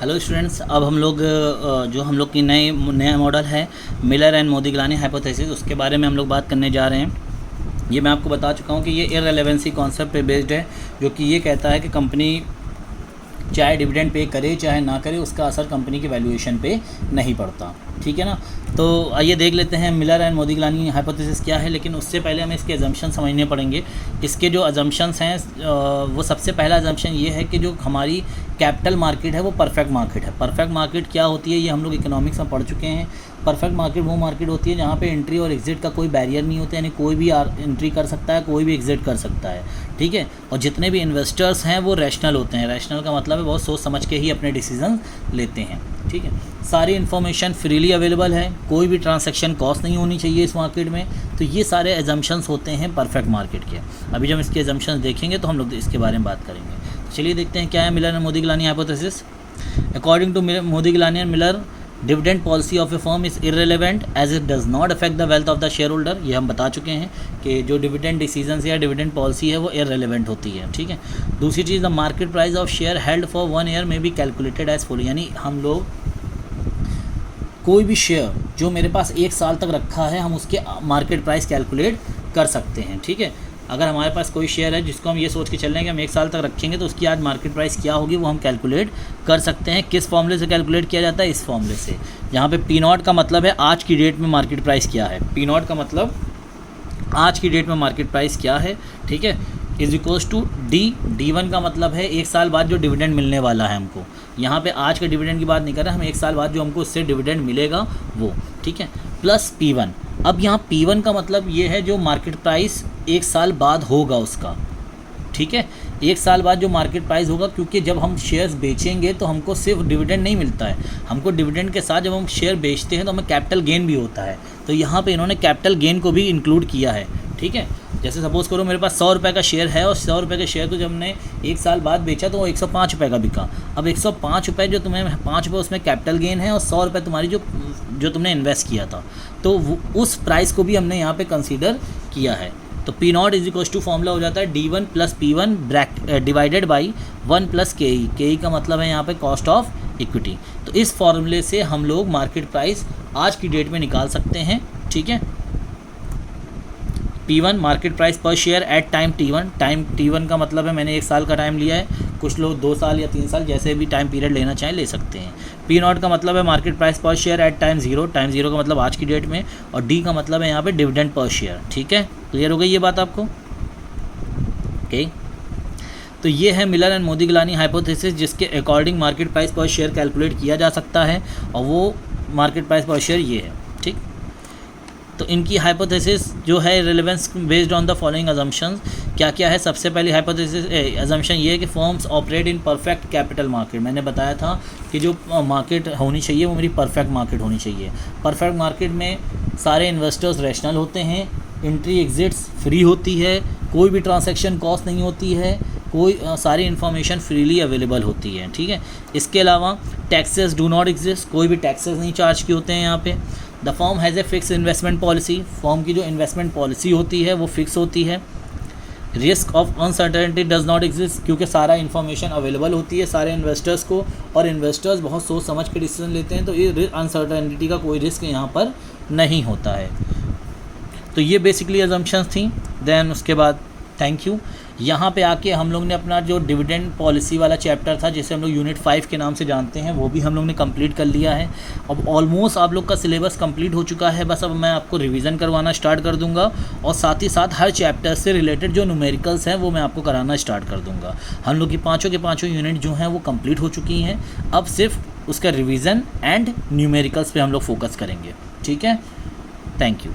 Hello students, अब हम लोग जो हम लोग की नया मॉडल है मिलर एंड मोदिग्लानी हाइपोथेसिस, उसके बारे में हम लोग बात करने जा रहे हैं। ये मैं आपको बता चुका हूँ कि ये इररिलेवेंसी कॉन्सेप्ट पे बेस्ड है, जो कि ये कहता है कि कंपनी चाहे डिविडेंड पे करे चाहे ना करे, उसका असर कंपनी के वैल्यूएशन पे नहीं पड़ता। ठीक है ना। तो आइए देख लेते हैं मिलर एंड मोदिग्लानी हाइपोथेसिस क्या है, लेकिन उससे पहले हमें इसके अजम्पशन समझने पड़ेंगे। इसके जो अजम्पशंस हैं वो सबसे पहला अजम्पशन ये है कि जो हमारी कैपिटल मार्केट है वो परफेक्ट मार्केट है। परफेक्ट मार्केट क्या होती है, ये हम लोग इकोनॉमिक्स में पढ़ चुके हैं। परफेक्ट मार्केट वो मार्केट होती है जहाँ पे एंट्री और एग्जिट का कोई बैरियर नहीं होता, यानी कोई भी एंट्री कर सकता है, कोई भी एग्जिट कर सकता है। ठीक है। और जितने भी इन्वेस्टर्स हैं वो रैशनल होते हैं। रैशनल का मतलब है बहुत सोच समझ के ही अपने डिसीजन लेते हैं। ठीक है। सारी इन्फॉर्मेशन फ्रीली अवेलेबल है, कोई भी ट्रांजैक्शन कॉस्ट नहीं होनी चाहिए इस मार्केट में। तो ये सारे एजम्पशंस होते हैं परफेक्ट मार्केट के। अभी जब इसके एजम्पशंस देखेंगे तो हम लोग इसके बारे में बात करेंगे। तो चलिए देखते हैं क्या है Miller and Modigliani hypothesis. According to Modigliani and Miller, dividend policy of a firm is irrelevant as it does not affect the wealth of the shareholder. ये हम बता चुके हैं कि जो डिविडेंड डिसीजंस या डिविडेंड पॉलिसी है वो इररिलेवेंट होती है। ठीक है। दूसरी चीज़, the market price of share held for 1 year में बी कैलकुलेटेड एज फॉलो, यानी हम लोग कोई भी शेयर जो मेरे पास 1 साल तक रखा है हम उसके मार्केट प्राइस कैलकुलेट कर सकते हैं। ठीक है। अगर हमारे पास कोई शेयर है जिसको हम ये सोच के चल रहे हैं कि हम 1 साल तक रखेंगे तो उसकी आज मार्केट प्राइस क्या होगी वो हम कैलकुलेट कर सकते हैं। किस फॉर्मूले से कैलकुलेट किया जाता है? इस फॉर्मूले से, जहाँ पे पी नॉट का मतलब है आज की डेट में मार्केट प्राइस क्या है। पी नॉट का मतलब आज की डेट में मार्केट प्राइस क्या है। ठीक है। Is equals to D one का मतलब है 1 साल बाद जो डिविडेंड मिलने वाला है हमको। यहाँ पे आज के डिविडेंड की बात नहीं कर रहे, हम 1 साल बाद जो हमको उससे डिविडेंड मिलेगा वो। ठीक है। Plus P1। अब यहाँ P1 का मतलब ये है जो मार्केट प्राइस 1 साल बाद होगा उसका। ठीक है। 1 साल बाद जो मार्केट प्राइस होगा, क्योंकि जब हम शेयर्स बेचेंगे तो हमको सिर्फ डिविडेंड नहीं मिलता है, हमको डिविडेंड के साथ जब हम शेयर बेचते हैं तो हमें कैपिटल गेन भी होता है। तो यहाँ पे इन्होंने कैपिटल गेन को भी इंक्लूड किया है। ठीक है। जैसे सपोज़ करो मेरे पास 100 रुपये का शेयर है और 100 रुपये के शेयर को जब हमने 1 साल बाद बेचा तो वो 105 रुपये का बिका। अब 105 रुपये जो तुम्हें 5 रुपये उसमें कैपिटल गेन है और 100 रुपये तुम्हारी जो तुमने इन्वेस्ट किया था, तो उस प्राइस को भी हमने यहाँ पे कंसीडर किया है। तो P naught is equal to formula हो जाता है D1 plus P1 divided by 1 प्लस KE। KE का मतलब है यहाँ पे कॉस्ट ऑफ इक्विटी। तो इस फॉर्मूले से हम लोग मार्केट प्राइस आज की डेट में निकाल सकते हैं। ठीक है। P1 मार्केट प्राइस पर share at time T1। Time T1 का मतलब है मैंने 1 साल का टाइम लिया है, कुछ लोग 2 साल या 3 साल जैसे भी टाइम पीरियड लेना चाहें ले सकते हैं। P नॉट का मतलब है मार्केट प्राइस पर शेयर एट टाइम 0। टाइम 0 का मतलब आज की डेट में, और D का मतलब है यहाँ पे डिविडेंड पर शेयर। ठीक है। क्लियर हो गई ये बात आपको? ओके। तो ये है मिलर एंड मोदिग्लानी हाइपोथेसिस, जिसके अकॉर्डिंग मार्केट प्राइस पर शेयर कैलकुलेट किया जा सकता है, और वो मार्केट प्राइस पर शेयर ये है। ठीक। तो इनकी हाइपोथेसिस जो है relevance based on the following assumptions क्या क्या है। सबसे पहली हाइपोथेसिस अजम्पशन ये है कि firms operate in perfect capital market. मैंने बताया था कि जो मार्केट होनी चाहिए वो मेरी परफेक्ट मार्केट होनी चाहिए। परफेक्ट मार्केट में सारे इन्वेस्टर्स रैशनल होते हैं, एंट्री एग्जिट्स फ्री होती है, कोई भी ट्रांजैक्शन कॉस्ट नहीं होती है, कोई सारी इन्फॉर्मेशन फ्रीली अवेलेबल होती है। ठीक है। इसके अलावा टैक्सेस डू नॉट एग्जिस्ट, कोई भी टैक्सेस नहीं चार्ज किए होते हैं यहाँ पे। The firm has a fix investment policy, firm की जो इन्वेस्टमेंट पॉलिसी होती है वो फिक्स होती है। Risk of uncertainty does not exist, क्योंकि सारा इन्फॉर्मेशन अवेलेबल होती है सारे इन्वेस्टर्स को, और इन्वेस्टर्स बहुत सोच समझ के डिसीजन लेते हैं, तो ये अनसर्टेनिटी का कोई रिस्क यहाँ पर नहीं होता है। तो ये बेसिकली अजम्पशंस थी। देन उसके बाद थैंक यू। यहाँ पे आके हम लोग ने अपना जो डिविडेंड पॉलिसी वाला चैप्टर था, जिसे हम लोग यूनिट 5 के नाम से जानते हैं, वो भी हम लोग ने कंप्लीट कर लिया है। अब ऑलमोस्ट आप लोग का सिलेबस कंप्लीट हो चुका है। बस अब मैं आपको रिवीजन करवाना स्टार्ट कर दूंगा, और साथ ही साथ हर चैप्टर से रिलेटेड जो न्यूमेरिकल्स हैं वो मैं आपको कराना स्टार्ट कर दूंगा। हम लोग की पाँचों के पाँचों यूनिट जो हैं वो कंप्लीट हो चुकी हैं। अब सिर्फ उसका रिविज़न एंड न्यूमेरिकल्स पे हम लोग फोकस करेंगे। ठीक है। Thank you.